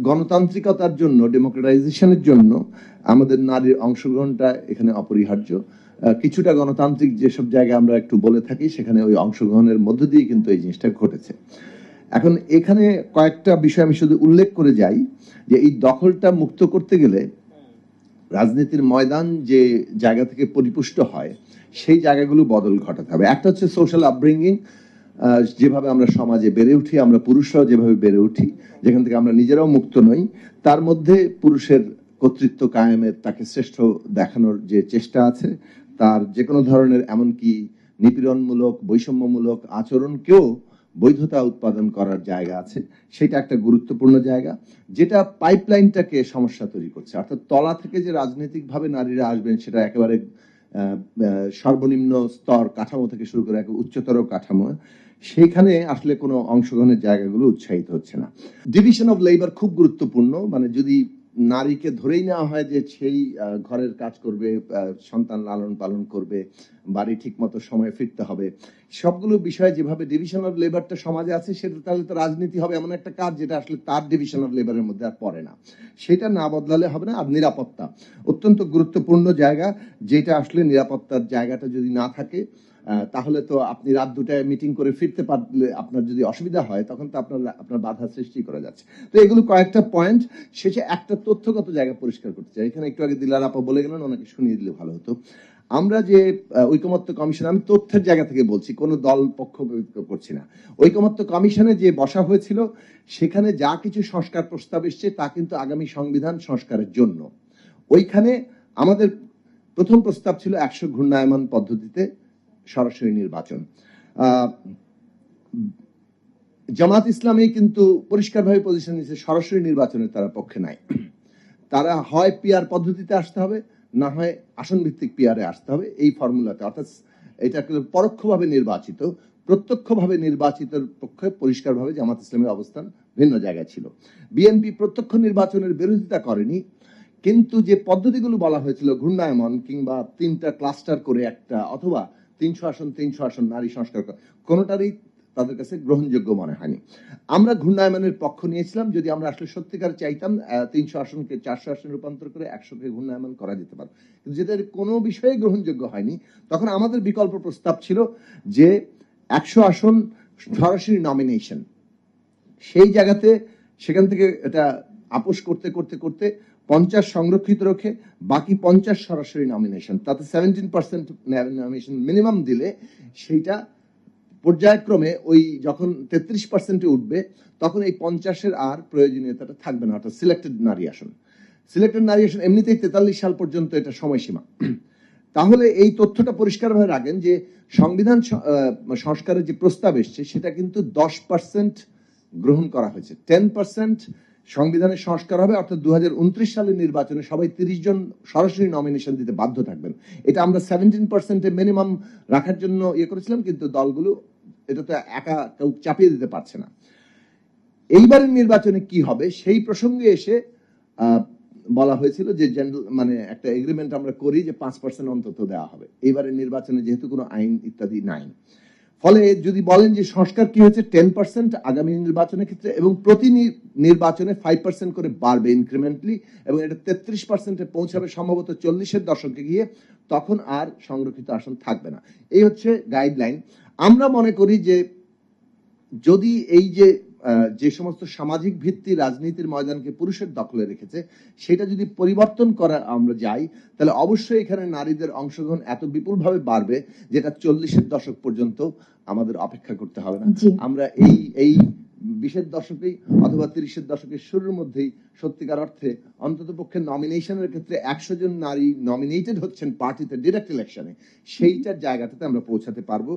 গণতান্ত্রিকতার জন্য, ডেমোক্রেটাইজেশনের জন্য আমাদের নারীর অংশগ্রহণটা এখানে অপরিহার্য। কিছুটা গণতান্ত্রিক যেসব জায়গায় আমরা একটু বলে থাকি, সেখানে ওই অংশগ্রহণের মধ্য দিয়ে কিন্তু এই জিনিসটা ঘটেছে। এখন এখানে কয়েকটা বিষয় আমি শুধু উল্লেখ করে যাই যে এই দখলটা মুক্ত করতে গেলে রাজনীতির ময়দান যে জায়গা থেকে পরিপুষ্ট হয় সেই জায়গাগুলো বদল ঘটাতে হবে। একটা হচ্ছে সোশ্যাল আপব্রিঙ্গিং, যেভাবে আমরা সমাজে বেড়ে উঠি, আমরা পুরুষরাও যেভাবে বেড়ে উঠি, যেখান থেকে আমরা নিজেরাও মুক্ত নই, তার মধ্যে পুরুষের কর্তৃত্ব কায়েমের, তাকে শ্রেষ্ঠ দেখানোর যে চেষ্টা আছে, তার যে কোনো ধরনের এমনকি নিপীড়নমূলক বৈষম্যমূলক আচরণকেও বৈধতা উৎপাদন করার জায়গা আছে, সেটা একটা গুরুত্বপূর্ণ জায়গা, যেটা পাইপলাইনটাকে সমস্যা তৈরি করছে। অর্থাৎ তলা থেকে যে রাজনৈতিকভাবে নারীরা আসবেন সেটা একেবারে সর্বনিম্ন স্তর কাঠামো থেকে শুরু করে উচ্চতর কাঠামো, সেইখানে আসলে কোনো অংশগ্রহণের জায়গাগুলো উৎসাহিত হচ্ছে না। ডিভিশন অফ লেবার খুব গুরুত্বপূর্ণ। মানে যদি নারীকে ধরেই নেওয়া হয় যে সেই ঘরের কাজ করবে, সন্তান লালন পালন করবে, বাড়ি ঠিক মতো সময়ে ফিরতে হবে, সবগুলো বিষয়ে যেভাবে ডিভিশন অফ লেবারটা সমাজে আছে, সেটা তাহলে তো রাজনীতি হবে এমন একটা কাজ যেটা আসলে তার ডিভিশন অফ লেবারের মধ্যে আর পড়ে না। সেটা না বদলালে হবে না। আর নিরাপত্তা অত্যন্ত গুরুত্বপূর্ণ জায়গা, যেটা আসলে নিরাপত্তার জায়গাটা যদি না থাকে তাহলে তো আপনি রাত 2টায় মিটিং করে ফিরতে পারলে আপনার যদি অসুবিধা হয়, তখন তো আপনার বাধা সৃষ্টি করা যাচ্ছে। তো এগুলো কয়েকটা পয়েন্ট। শেষে একটা তথ্যগত জায়গা পরিষ্কার করতে চাই। এখানে একটু আগে দিলার আপা বলে গেলেন, ওনাকে শুনিয়ে দিলে ভালো হতো। আমরা যে ঐকমত্য কমিশন, আমি তথ্যের জায়গা থেকে বলছি, কোনো দল পক্ষপাতিত্ব করছি না। ঐকমত্য কমিশনে যে বসা হয়েছিল, সেখানে যা কিছু সংস্কার প্রস্তাব এসছে তা কিন্তু আগামী সংবিধান সংস্কারের জন্য। ওইখানে আমাদের প্রথম প্রস্তাব ছিল 100 ঘূর্ণায়মান পদ্ধতিতে সরাসরি নির্বাচন। জামাত ইসলামী কিন্তু পরিষ্কারভাবে পজিশন নিয়েছে সরাসরি নির্বাচনের তারা পক্ষে নাই। তারা হয় পিআর পদ্ধতিতে আসতে হবে, না হয় আসন ভিত্তিক পিআরে আসতে হবে, এই ফর্মুলাতে। অর্থাৎ এটা পরোক্ষভাবে নির্বাচিত, প্রত্যক্ষভাবে নির্বাচিতের পক্ষে পরিষ্কারভাবে জামাত ইসলামের অবস্থান ভিন্ন জায়গায় ছিল। বিএনপি প্রত্যক্ষ নির্বাচনের বিরোধিতা করেনি, কিন্তু যে পদ্ধতিগুলো বলা হয়েছিল, ঘূর্ণায়মান কিংবা 3টা ক্লাস্টার করে একটা, অথবা 300 আসন নারী সংস্কার, কোনোটারই তাদের কাছে গ্রহণযোগ্য মনে হয়নি। আমরা ঘূর্ণায়মানের পক্ষ নিয়েছিলাম, যদি আমরা আসলে সত্যিকার চাইতাম 300 আসনকে 400 আসনে রূপান্তর করে 100কে ঘূর্ণায়মান করা যেতে পারে, কিন্তু যেটা কোনো বিষয়ে গ্রহণযোগ্য হয়নি। তখন আমাদের বিকল্প প্রস্তাব ছিল যে 100 আসন সরাসরি নমিনেশন, সেই জায়গাতে সেখান থেকে এটা আপোষ করতে করতে করতে 50 সংরক্ষিত রেখে বাকি 50 সরাসরি নমিনেশন, তাতে 17% নমিনেশন মিনিমাম দিলে সেইটা পর্যায়ক্রমে ওই যখন 33%-এ উঠবে, তখন এই 50-এর আর প্রয়োজনীয়তাটা থাকবে না। অর্থাৎ সিলেক্টেড নারী আসন এমনিতেই 43 সাল পর্যন্ত এটা সময়সীমা। তাহলে এই তথ্যটা পরিষ্কারভাবে রাখেন যে সংবিধান সংস্কারের যে প্রস্তাব এসছে, সেটা কিন্তু 10% গ্রহণ করা হয়েছে। 10% সংবিধানের সংস্কার হবে, অর্থাৎ 2029 সালের নির্বাচনে সবাই 30 জন সরাসরি নমিনেশন দিতে বাধ্য থাকবেন। এটা আমরা 17%-এ মিনিমাম রাখার জন্য করেছিলাম, কিন্তু দলগুলো এটা তো একা কেউ চাপিয়ে দিতে পারছে না। এইবারের নির্বাচনে কি হবে সেই প্রসঙ্গে এসে বলা হয়েছিল যে মানে একটা এগ্রিমেন্ট আমরা করি যে 5% অন্তত দেওয়া হবে এইবারের নির্বাচনে, যেহেতু কোনো আইন ইত্যাদি নাই। ফলে যদি বলেন যে সংস্কার কি হয়েছে, 10% আগামী নির্বাচনের ক্ষেত্রে, এবং প্রতি নির্বাচনে 5% করে বাড়বে ইনক্রিমেন্টলি, এবং এটা 33%-এ পৌঁছাবে সম্ভবত 40-এর দশকে গিয়ে, তখন আর সংরক্ষিত আসন থাকবে না। এই হচ্ছে গাইডলাইন। আমরা মনে করি যে যদি এই যে সমস্ত সামাজিক ভিত্তি রাজনীতির ময়দানকে পুরুষের দখলে রেখেছে, সেটা যদি পরিবর্তন করা আমরা যাই, তাহলে অবশ্যই এখানে নারীদের অংশগ্রহণ এত বিপুলভাবে বাড়বে, যেটা 40-এর দশক পর্যন্ত আমাদের অপেক্ষা করতে হবে না। আমরা এই 20-এর দশকেই অথবা 30-এর দশকের শুরুর মধ্যেই সত্যিকার অর্থে অন্তত পক্ষে নমিনেশনের ক্ষেত্রে 100 জন নারী নমিনেটেড হচ্ছেন পার্টিতে ডিরেক্ট ইলেকশনে, সেইটার জায়গাটাতে আমরা পৌঁছাতে পারবো।